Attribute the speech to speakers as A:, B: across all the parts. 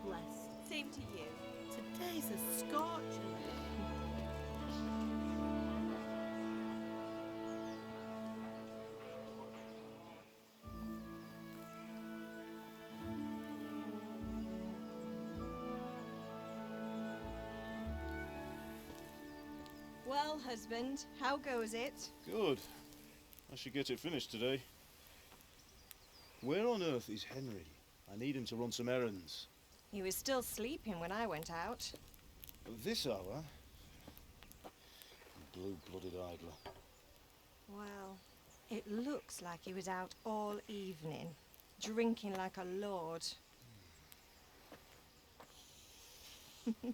A: bless.
B: Same to you.
A: Today's a scorcher.
B: Well, husband, how goes it?
C: Good. I should get it finished today. Where on earth is Henry? I need him to run some errands.
B: He was still sleeping when I went out.
C: At this hour? Blue-blooded idler.
B: Well, it looks like he was out all evening, drinking like a lord.
C: Go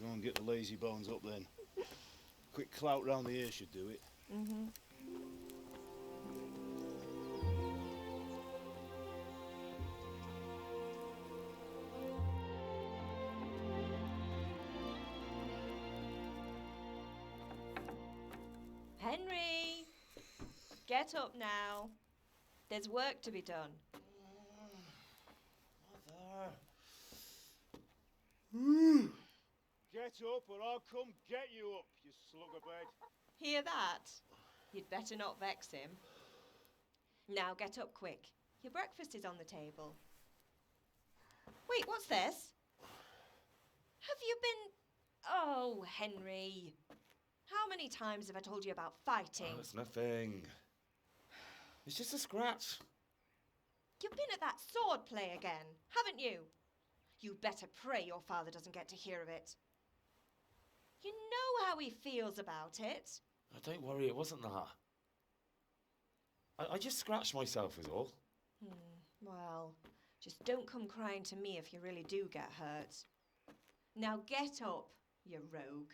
C: and get the lazy bones up then. Quick clout round the ear should do it.
B: Mm-hmm. Henry! Get up now. There's work to be done.
C: Mother. Get up or I'll come get you up, you slugabed.
B: Hear that? You'd better not vex him. Now get up quick. Your breakfast is on the table. Wait, what's this? Have you been... Oh, Henry. How many times have I told you about fighting?
D: Oh, it's nothing. It's just a scratch.
B: You've been at that sword play again, haven't you? You'd better pray your father doesn't get to hear of it. You know how he feels about it.
D: Oh, don't worry, it wasn't that. I just scratched myself is all.
B: Well, just don't come crying to me if you really do get hurt. Now get up, you rogue.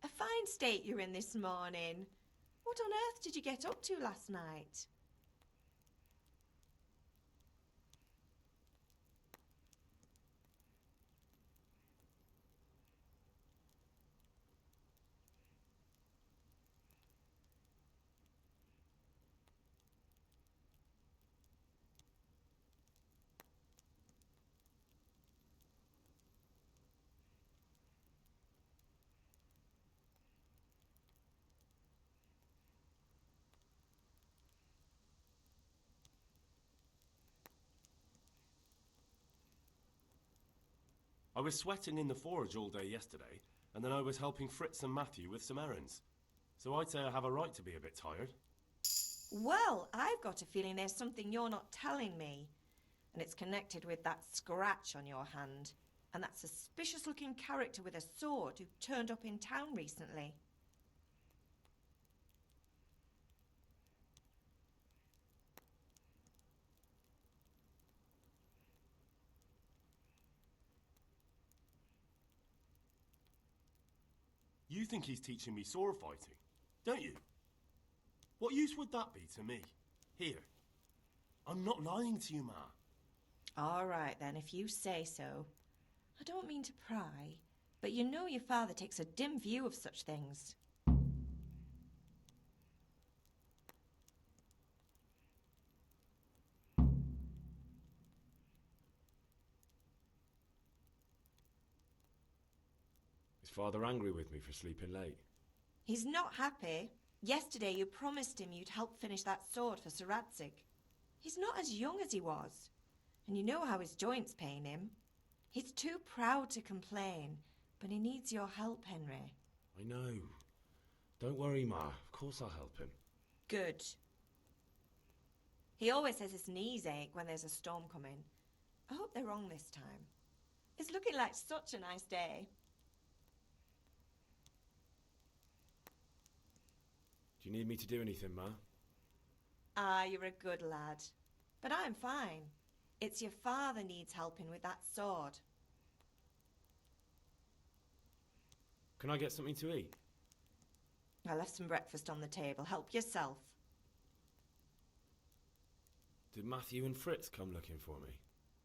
B: A fine state you're in this morning. What on earth did you get up to last night?
E: I was sweating in the forge all day yesterday, and then I was helping Fritz and Matthew with some errands. So I'd say I have a right to be a bit tired.
B: Well, I've got a feeling there's something you're not telling me. And it's connected with that scratch on your hand. And that suspicious-looking character with a sword who turned up in town recently.
E: You think he's teaching me sword fighting, don't you? What use would that be to me? Here. I'm not lying to you, Ma.
B: All right, then, if you say so. I don't mean to pry, but you know your father takes a dim view of such things.
E: Is Father angry with me for sleeping late?
B: He's not happy. Yesterday you promised him you'd help finish that sword for Sir Radzig. He's not as young as he was, and you know how his joints pain him. He's too proud to complain, but he needs your help, Henry.
E: I know. Don't worry, Ma. Of course I'll help him.
B: Good. He always says his knees ache when there's a storm coming. I hope they're wrong this time. It's looking like such a nice day.
D: Do you need me to do anything, Ma?
B: Ah, you're a good lad. But I'm fine. It's your father needs helping with that sword.
D: Can I get something to eat?
B: I left some breakfast on the table. Help yourself.
D: Did Matthew and Fritz come looking for me?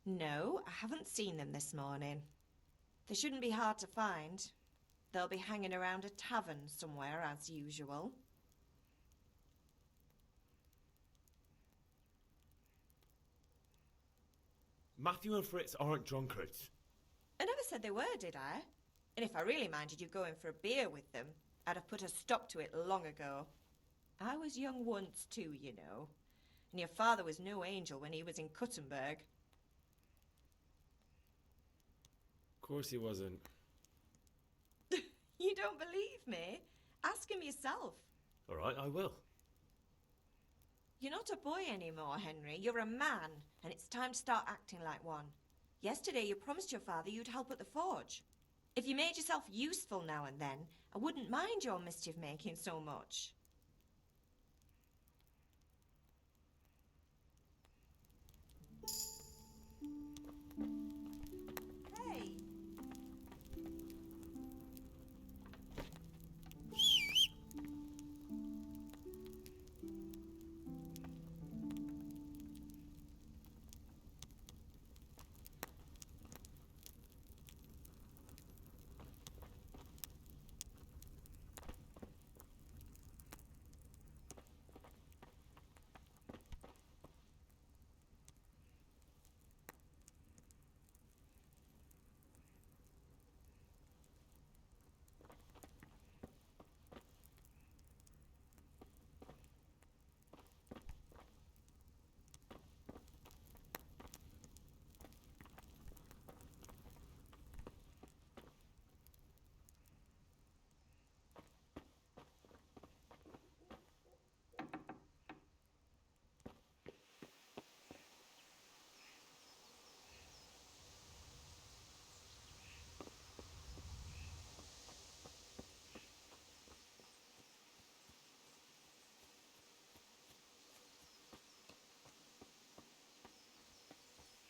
B: No, I haven't seen them this morning. They shouldn't be hard to find. They'll be hanging around a tavern somewhere as usual.
D: Matthew and Fritz aren't drunkards.
B: I never said they were, did I? And if I really minded you going for a beer with them, I'd have put a stop to it long ago. I was young once too, you know. And your father was no angel when he was in Cuttenberg.
D: Of course he wasn't.
B: You don't believe me? Ask him yourself.
D: All right, I will.
B: You're not a boy anymore, Henry. You're a man, and it's time to start acting like one. Yesterday you promised your father you'd help at the forge. If you made yourself useful now and then, I wouldn't mind your mischief-making so much. Hey!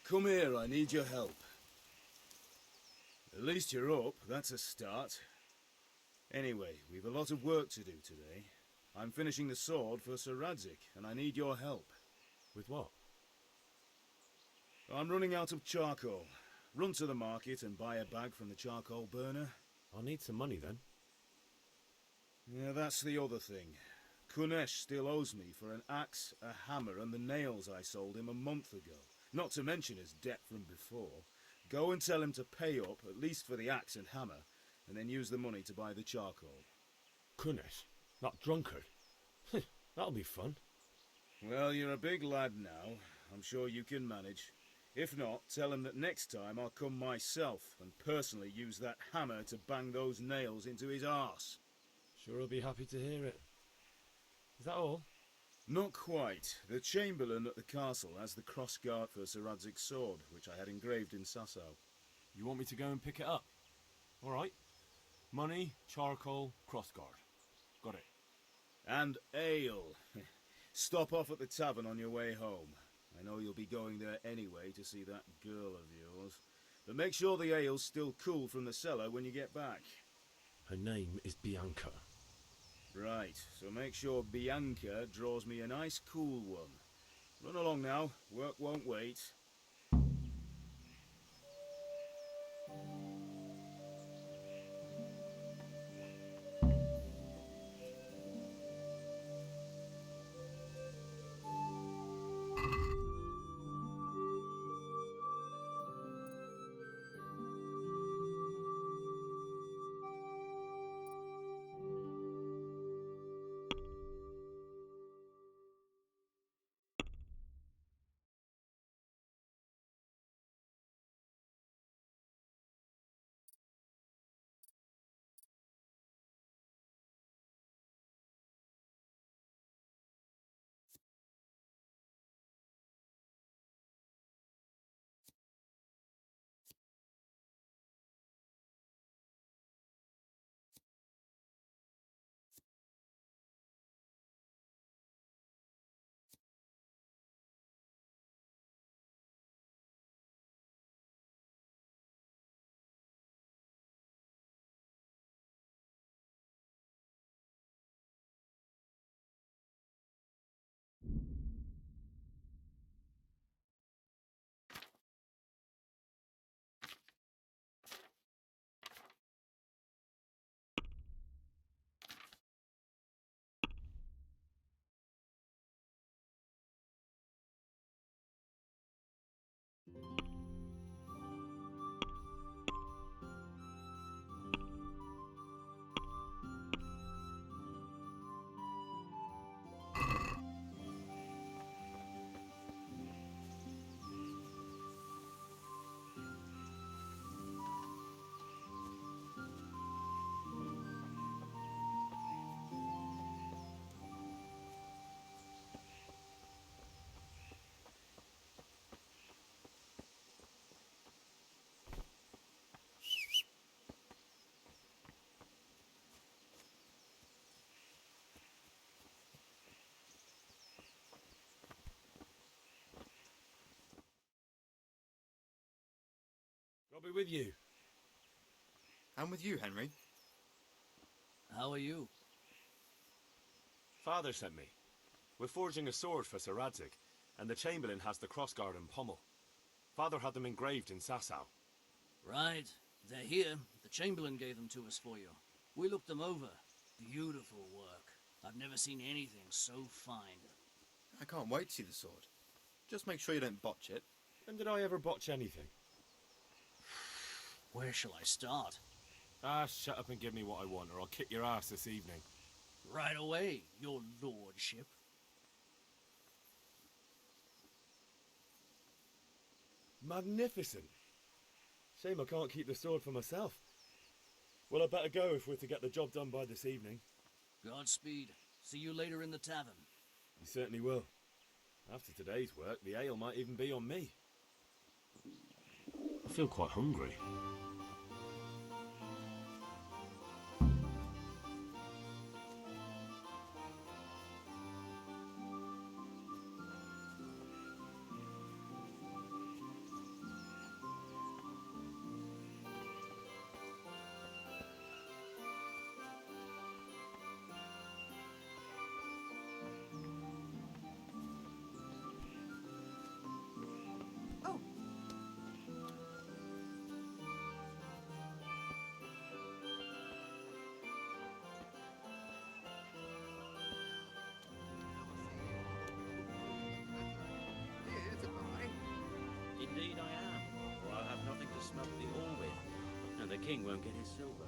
C: Come here, I need your help. At least you're up, that's a start. Anyway, we've a lot of work to do today. I'm finishing the sword for Sir Radzik, and I need your help.
D: With what?
C: I'm running out of charcoal. Run to the market and buy a bag from the charcoal burner.
D: I'll need some money then.
C: Yeah, that's the other thing. Kunesh still owes me for an axe, a hammer, and the nails I sold him a month ago. Not to mention his debt from before. Go and tell him to pay up, at least for the axe and hammer, and then use the money to buy the charcoal.
D: Kunesh? Not drunkard? That'll be fun.
C: Well, you're a big lad now. I'm sure you can manage. If not, tell him that next time I'll come myself and personally use that hammer to bang those nails into his arse.
D: Sure he'll be happy to hear it. Is that all?
C: Not quite. The Chamberlain at the castle has the crossguard for Sir Radzik's sword, which I had engraved in Sasau.
E: You want me to go and pick it up? All right. Money, charcoal, crossguard. Got it.
C: And ale. Stop off at the tavern on your way home. I know you'll be going there anyway to see that girl of yours. But make sure the ale's still cool from the cellar when you get back.
D: Her name is Bianca.
C: Right, so make sure Bianca draws me a nice cool one. Run along now, work won't wait.
D: I'll be with you.
F: And with you, Henry.
G: How are you?
E: Father sent me. We're forging a sword for Sir Radzig, and the Chamberlain has the crossguard and pommel. Father had them engraved in Sasau.
G: Right. They're here. The Chamberlain gave them to us for you. We looked them over. Beautiful work. I've never seen anything so fine.
F: I can't wait to see the sword. Just make sure you don't botch it.
D: When did I ever botch anything?
G: Where shall I start?
D: Ah, shut up and give me what I want, or I'll kick your ass this evening.
G: Right away, your lordship.
D: Magnificent. Shame I can't keep the sword for myself. Well, I better go if we're to get the job done by this evening.
G: Godspeed. See you later in the tavern.
D: You certainly will. After today's work, the ale might even be on me.
E: I feel quite hungry.
B: Oh,
H: Indeed I am, for I have nothing to smelt the ore with, and the king won't get his silver.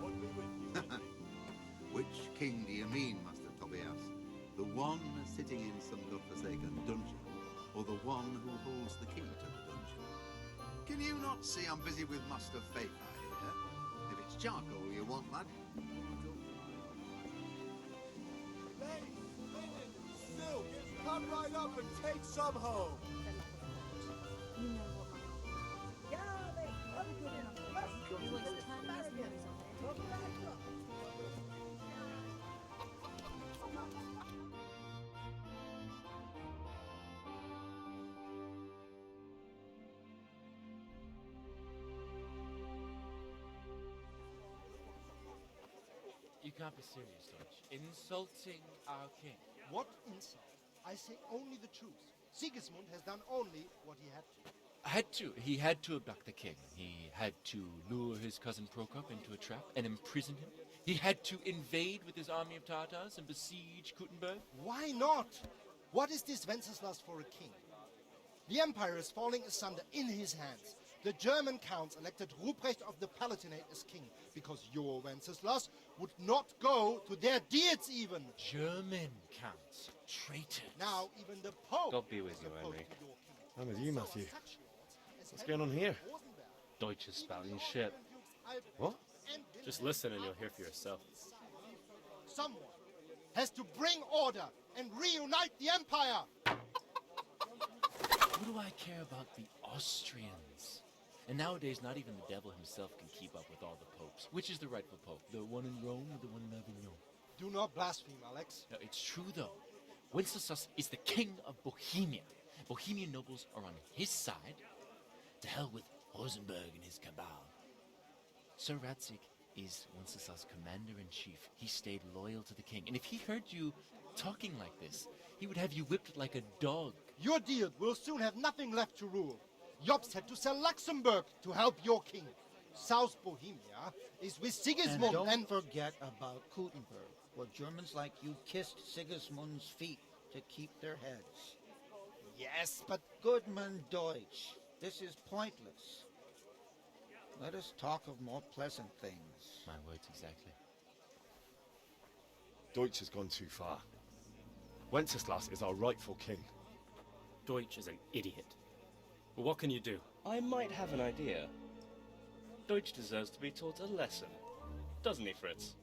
I: Which king do you mean, Master Tobias? The one sitting in some godforsaken dungeon, or the one who holds the key to the dungeon? Can you not see I'm busy with Master Faith here? If it's charcoal you want, lad.
J: Silk, come right up and take some home.
A: You know what my He wants to turn his nose on it.
K: You can't be serious, Dodge. Insulting our king.
J: What insult? I say only the truth. Sigismund has done only what he had to.
K: He had to abduct the king. He had to lure his cousin Prokop into a trap and imprison him. He had to invade with his army of Tartars and besiege Kuttenberg.
J: Why not? What is this Wenceslas for a king? The empire is falling asunder in his hands. The German counts elected Ruprecht of the Palatinate as king because your Wenceslas would not go to their deeds even.
K: German counts. Traitor.
J: Now even the Pope.
H: God be with
J: is
H: you,
J: opposed
H: Henry.
J: to your king.
D: I'm with you, Matthew.
J: So are such lords as
D: What's going on here?
J: Rosenberg,
H: Deutsch is spouting shit.
D: What?
J: and
H: Just listen and you'll hear for yourself.
J: Someone has to bring order and reunite the empire.
K: What do I care about the Austrians? And nowadays, not even the devil himself can keep up with all the popes. Which is the rightful pope? The one in Rome or the one in Avignon?
J: Do not blaspheme, Alex.
K: No, it's true, though. Wenceslas is the king of Bohemia. Bohemian nobles are on his side. To hell with Rosenberg and his cabal. Sir Radzig is Wenceslas' commander-in-chief. He stayed loyal to the king. And if he heard you talking like this, he would have you whipped like a dog.
J: Your deal will soon have nothing left to rule. Jobst had to sell Luxembourg to help your king. South Bohemia is with Sigismund
L: And don't forget about Kuttenberg, where Germans like you kissed Sigismund's feet to keep their heads.
J: Yes, but
L: Goodman Deutsch, this is pointless. Let us talk of more pleasant things.
K: My words exactly.
C: Deutsch has gone too far. Wenceslas is our rightful king.
H: Deutsch is an idiot. But what can you do? I might have an idea. Deutsch deserves to be taught a lesson. Doesn't he, Fritz?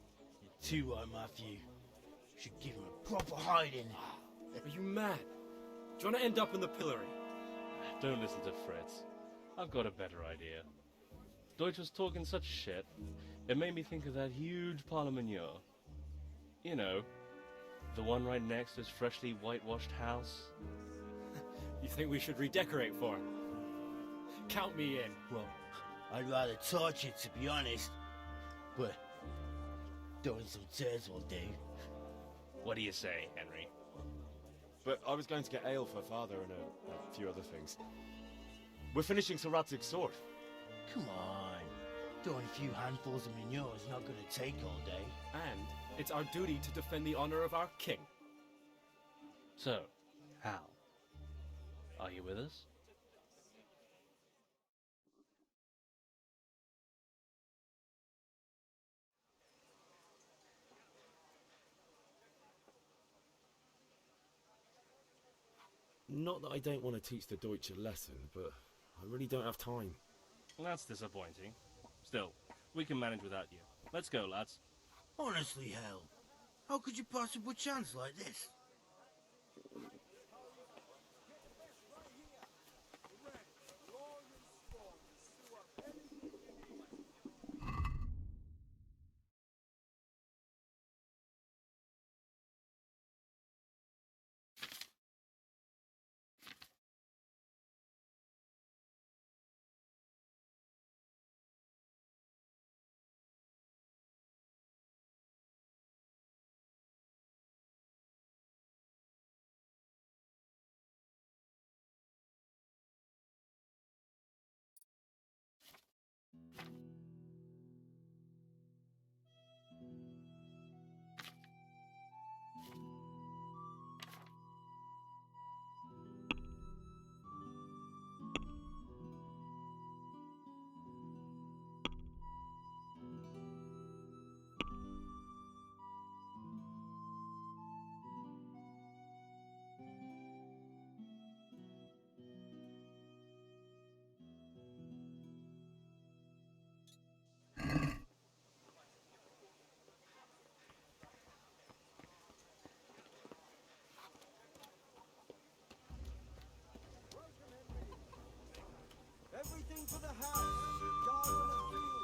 G: You're too right, Matthew. Should give him a proper hiding.
H: Are you mad? Do you want to end up in the pillory? Don't listen to Fritz. I've got a better idea. Deutsch was talking such shit, it made me think of that huge parliament. You know, the one right next to his freshly whitewashed house. You think we should redecorate for him? Count me in.
K: Well,
M: I'd rather torture, to be honest. But throwing some tears will do.
H: What do you say, Henry?
D: But I was going to get ale for father and a few other things. We're finishing Sir Radzig's sword.
M: Come on. Throwing a few handfuls of manure is not going to take all day.
N: And it's our duty to defend the honor of our king.
H: So, Hal, are you with us?
D: Not that I don't want to teach the Deutsch a lesson, but I really don't have time.
H: That's disappointing. Still, we can manage without you. Let's go, lads.
M: Honestly, Hal, how could you possibly chance like this?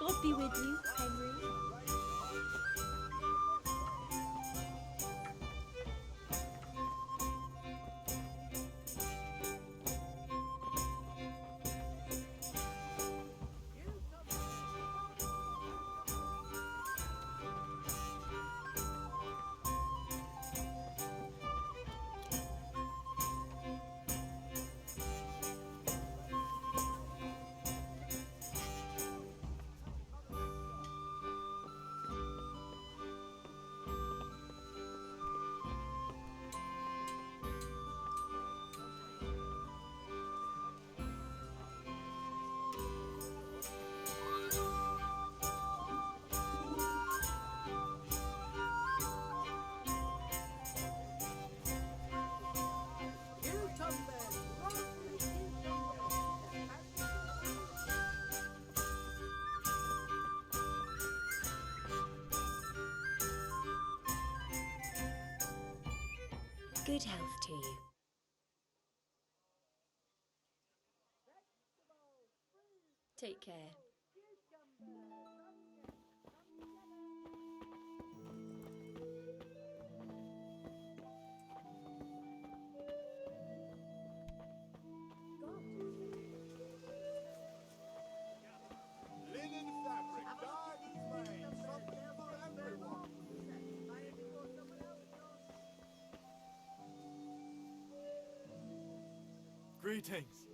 A: God be with you, Henry. Good health to you. Take care.
D: Greetings.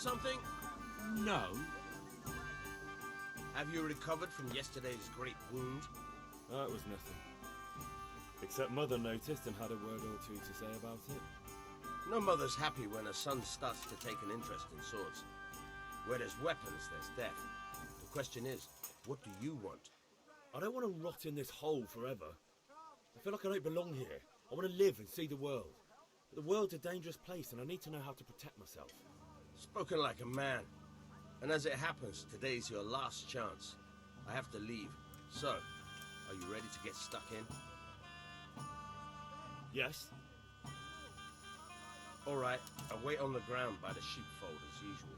O: something?
P: No.
O: Have you recovered from yesterday's great wound?
D: That was nothing. Except Mother noticed and had a word or two to say about it.
O: No mother's happy when her son starts to take an interest in swords. Where there's weapons, there's death. The question is, what do you want?
D: I don't want to rot in this hole forever. I feel like I don't belong here. I want to live and see the world. But the world's a dangerous place and I need to know how to protect myself.
O: Spoken like a man. And as it happens, today's your last chance. I have to leave. So, are you ready to get stuck in?
D: Yes.
O: All right, I'll wait on the ground by the sheepfold as usual.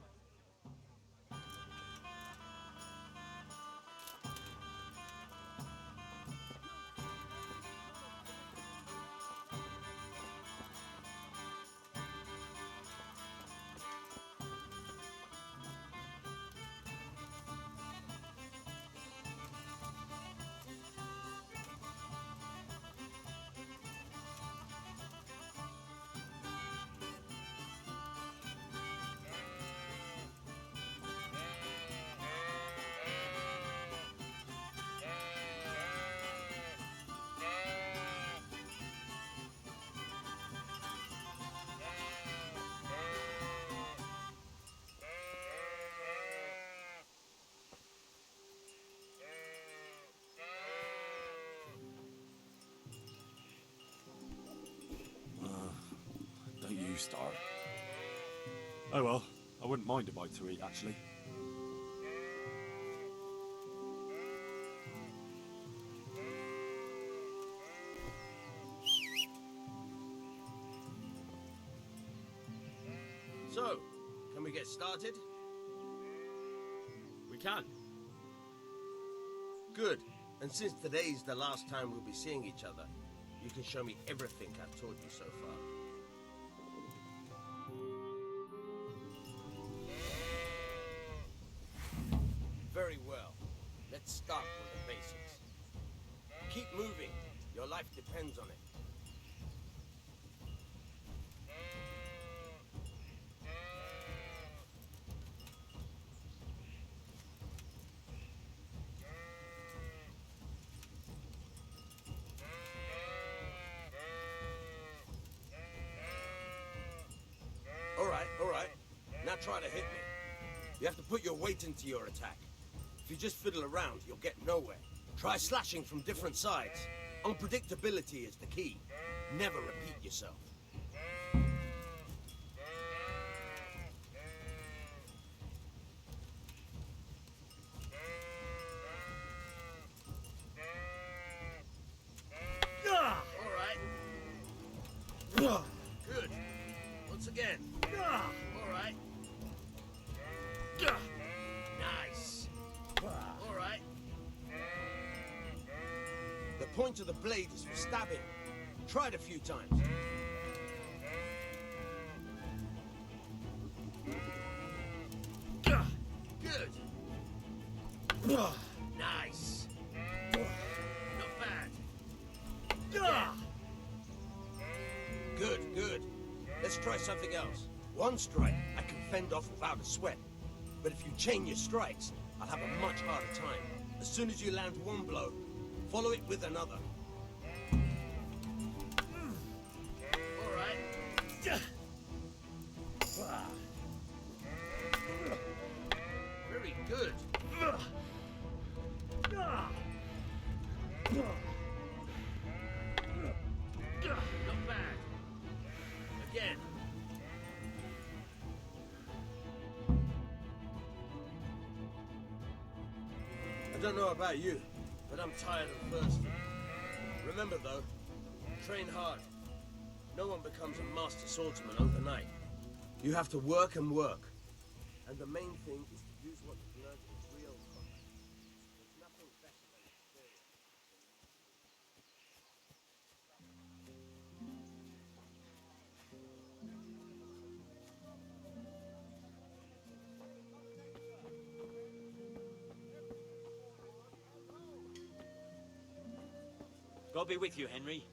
P: Don't you start. Oh well, I wouldn't mind a bite to eat, actually.
O: So, can we get started?
D: We can.
O: Good. And since today's the last time we'll be seeing each other, you can show me everything I've taught you so far. Very well. Let's start with the basics. Keep moving. Your life depends on it. All right. Now try to hit me. You have to put your weight into your attack. If you just fiddle around, you'll get nowhere. Try slashing from different sides. Unpredictability is the key. Never repeat yourself. All right. Good. Once again. All right. Nice. All right. The point of the blade is for stabbing. Try it a few times. Good. Nice. Not bad. Yeah. Good. Let's try something else. One strike I can fend off without a sweat. But if you chain your strikes, I'll have a much harder time. As soon as you land one blow, follow it with another. All right. Very good. Not bad. Again. I don't know about you, but I'm tired and thirsty. Remember though, train hard. No one becomes a master swordsman overnight. You have to work and work. And the main thing is to use what you've learned in real combat. There's nothing better than experience.
Q: God be with you, Henry.